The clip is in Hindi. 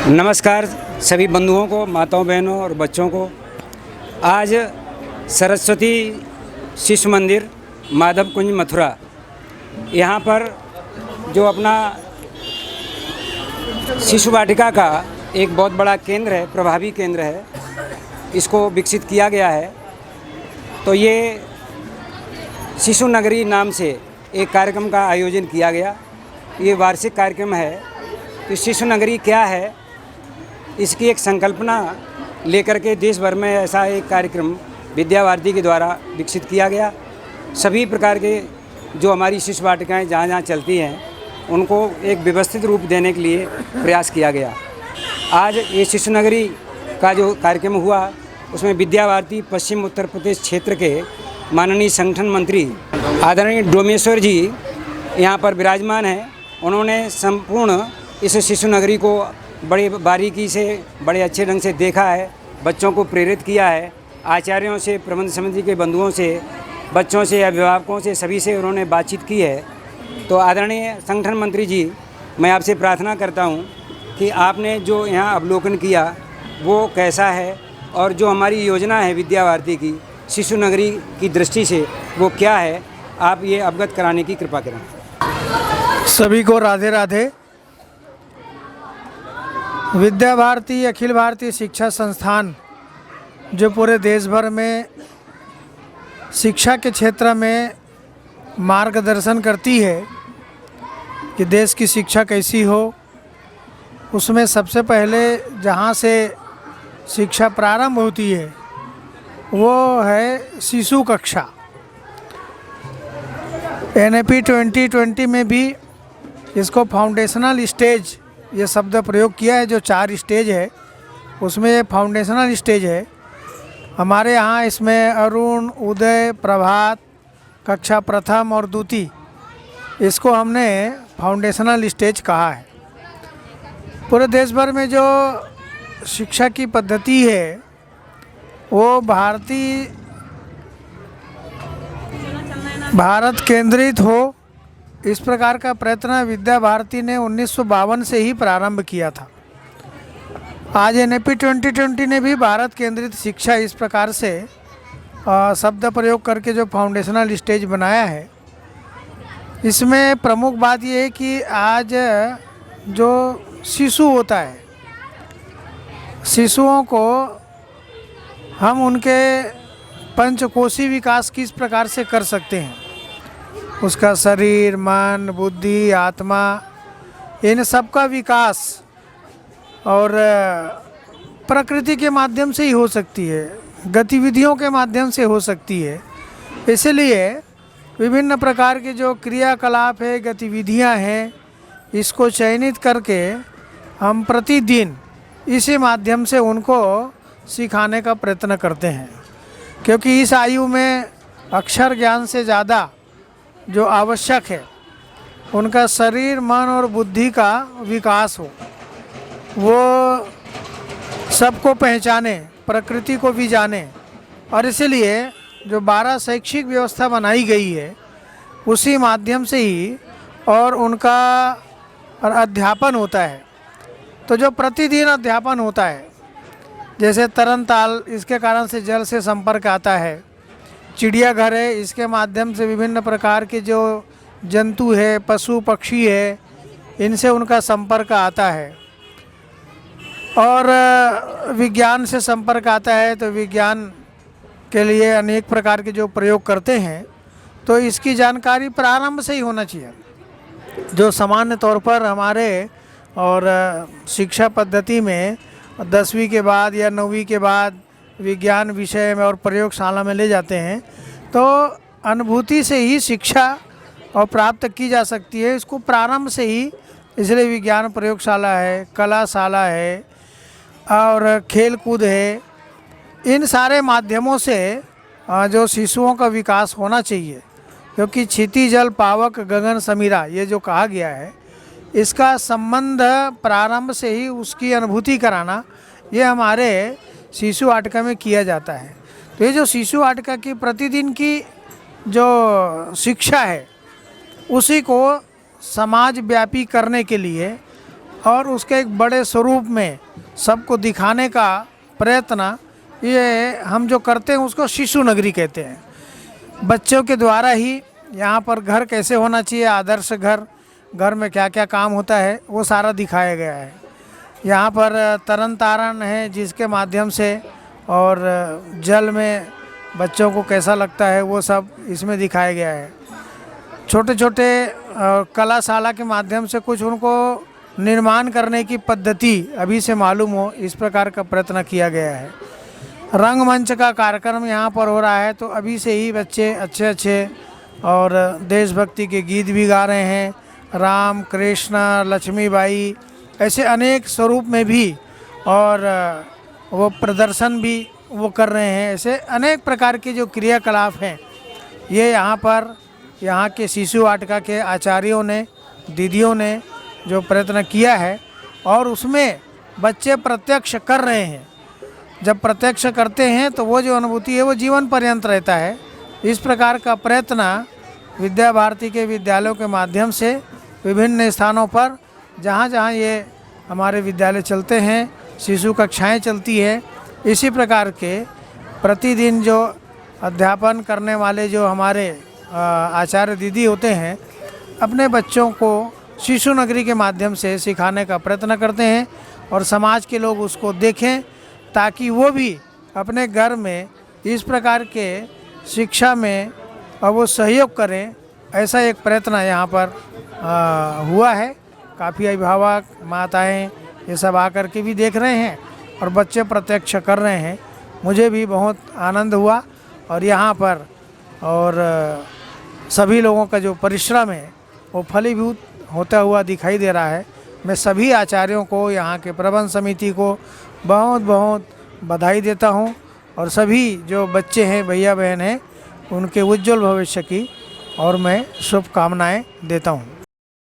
नमस्कार सभी बंधुओं को, माताओं, बहनों और बच्चों को। आज सरस्वती शिशु मंदिर माधव कुंज मथुरा, यहाँ पर जो अपना शिशु वाटिका का एक बहुत बड़ा केंद्र है, प्रभावी केंद्र है, इसको विकसित किया गया है। तो ये शिशु नगरी नाम से एक कार्यक्रम का आयोजन किया गया। ये वार्षिक कार्यक्रम है। तो शिशु नगरी क्या है, इसकी एक संकल्पना लेकर के देश भर में ऐसा एक कार्यक्रम विद्या भारती के द्वारा विकसित किया गया। सभी प्रकार के जो हमारी शिशु वाटिकाएँ जहाँ जहाँ चलती हैं, उनको एक व्यवस्थित रूप देने के लिए प्रयास किया गया। आज ये शिशु नगरी का जो कार्यक्रम हुआ, उसमें विद्या भारती पश्चिम उत्तर प्रदेश क्षेत्र के माननीय संगठन मंत्री आदरणीय डोमेश्वर जी यहाँ पर विराजमान हैं। उन्होंने संपूर्ण इस शिशु नगरी को बड़े बारीकी से, बड़े अच्छे ढंग से देखा है, बच्चों को प्रेरित किया है। आचार्यों से, प्रबंध समिति के बंधुओं से, बच्चों से, अभिभावकों से, सभी से उन्होंने बातचीत की है। तो आदरणीय संगठन मंत्री जी, मैं आपसे प्रार्थना करता हूं कि आपने जो यहाँ अवलोकन किया वो कैसा है, और जो हमारी योजना है विद्या भारती की शिशु नगरी की दृष्टि से वो क्या है, आप ये अवगत कराने की कृपा करें। सभी को राधे राधे। विद्या भारती अखिल भारतीय शिक्षा संस्थान जो पूरे देश भर में शिक्षा के क्षेत्र में मार्गदर्शन करती है कि देश की शिक्षा कैसी हो, उसमें सबसे पहले जहाँ से शिक्षा प्रारंभ होती है वो है शिशु कक्षा। NAP 2020 में भी इसको फाउंडेशनल स्टेज ये शब्द प्रयोग किया है। जो 4 स्टेज है उसमें ये फाउंडेशनल स्टेज है। हमारे यहाँ इसमें अरुण, उदय, प्रभात, कक्षा प्रथम और द्वितीय, इसको हमने फाउंडेशनल स्टेज कहा है। पूरे देश भर में जो शिक्षा की पद्धति है वो भारत केंद्रित हो, इस प्रकार का प्रयत्न विद्या भारती ने 1952 से ही प्रारंभ किया था। आज NAP 2020 ने भी भारत केंद्रित शिक्षा इस प्रकार से शब्द प्रयोग करके जो फाउंडेशनल स्टेज बनाया है। इसमें प्रमुख बात ये है कि आज जो शिशु होता है, शिशुओं को हम उनके पंचकोशी विकास किस प्रकार से कर सकते हैं, उसका शरीर, मन, बुद्धि, आत्मा, इन सब का विकास और प्रकृति के माध्यम से ही हो सकती है, गतिविधियों के माध्यम से हो सकती है। इसलिए विभिन्न प्रकार के जो क्रियाकलाप है, गतिविधियां हैं, इसको चयनित करके हम प्रतिदिन इसी माध्यम से उनको सिखाने का प्रयत्न करते हैं। क्योंकि इस आयु में अक्षर ज्ञान से ज़्यादा जो आवश्यक है उनका शरीर, मन और बुद्धि का विकास हो, वो सबको पहचाने, प्रकृति को भी जाने। और इसलिए जो 12 शैक्षिक व्यवस्था बनाई गई है उसी माध्यम से ही और उनका अध्यापन होता है। तो जो प्रतिदिन अध्यापन होता है, जैसे तरन ताल, इसके कारण से जल से संपर्क आता है। चिड़ियाघर है, इसके माध्यम से विभिन्न प्रकार के जो जंतु है, पशु पक्षी है, इनसे उनका संपर्क आता है। और विज्ञान से संपर्क आता है, तो विज्ञान के लिए अनेक प्रकार के जो प्रयोग करते हैं, तो इसकी जानकारी प्रारंभ से ही होना चाहिए। जो सामान्य तौर पर हमारे और शिक्षा पद्धति में 10वीं के बाद या 9वीं के बाद विज्ञान विषय में और प्रयोगशाला में ले जाते हैं, तो अनुभूति से ही शिक्षा और प्राप्त की जा सकती है। इसको प्रारंभ से ही, इसलिए विज्ञान प्रयोगशाला है, कलाशाला है और खेल कूद है। इन सारे माध्यमों से जो शिशुओं का विकास होना चाहिए, क्योंकि क्षिति जल पावक गगन समीरा, ये जो कहा गया है, इसका संबंध प्रारंभ से ही उसकी अनुभूति कराना, ये हमारे शिशु वाटिका में किया जाता है। तो ये जो शिशु वाटिका की प्रतिदिन की जो शिक्षा है, उसी को समाज व्यापी करने के लिए और उसके एक बड़े स्वरूप में सबको दिखाने का प्रयत्न ये हम जो करते हैं उसको शिशु नगरी कहते हैं। बच्चों के द्वारा ही यहाँ पर घर कैसे होना चाहिए, आदर्श घर में क्या क्या काम होता है वो सारा दिखाया गया है। यहाँ पर तरन तारण है जिसके माध्यम से, और जल में बच्चों को कैसा लगता है वो सब इसमें दिखाया गया है। छोटे छोटे कलाशाला के माध्यम से कुछ उनको निर्माण करने की पद्धति अभी से मालूम हो, इस प्रकार का प्रयत्न किया गया है। रंगमंच का कार्यक्रम यहाँ पर हो रहा है, तो अभी से ही बच्चे अच्छे अच्छे और देशभक्ति के गीत भी गा रहे हैं। राम, कृष्ण, लक्ष्मीबाई ऐसे अनेक स्वरूप में भी, और वो प्रदर्शन भी वो कर रहे हैं। ऐसे अनेक प्रकार के जो क्रियाकलाप हैं ये यहाँ पर यहाँ के शिशु वाटिका के आचार्यों ने, दीदियों ने जो प्रयत्न किया है, और उसमें बच्चे प्रत्यक्ष कर रहे हैं। जब प्रत्यक्ष करते हैं तो वो जो अनुभूति है वो जीवन पर्यंत रहता है। इस प्रकार का प्रयत्न विद्या भारती के विद्यालयों के माध्यम से विभिन्न स्थानों पर जहाँ जहाँ ये हमारे विद्यालय चलते हैं, शिशु कक्षाएं चलती है, इसी प्रकार के प्रतिदिन जो अध्यापन करने वाले जो हमारे आचार्य दीदी होते हैं अपने बच्चों को शिशु नगरी के माध्यम से सिखाने का प्रयत्न करते हैं, और समाज के लोग उसको देखें ताकि वो भी अपने घर में इस प्रकार के शिक्षा में वो सहयोग करें। ऐसा एक प्रयत्न यहाँ पर हुआ है। काफ़ी अभिभावक, माताएं ये सब आकर के भी देख रहे हैं और बच्चे प्रत्यक्ष कर रहे हैं। मुझे भी बहुत आनंद हुआ, और यहाँ पर और सभी लोगों का जो परिश्रम है वो फलीभूत होता हुआ दिखाई दे रहा है। मैं सभी आचार्यों को, यहाँ के प्रबंध समिति को बहुत बहुत बधाई देता हूँ, और सभी जो बच्चे हैं, भैया बहन हैं, उनके उज्जवल भविष्य की और मैं शुभकामनाएं देता हूँ।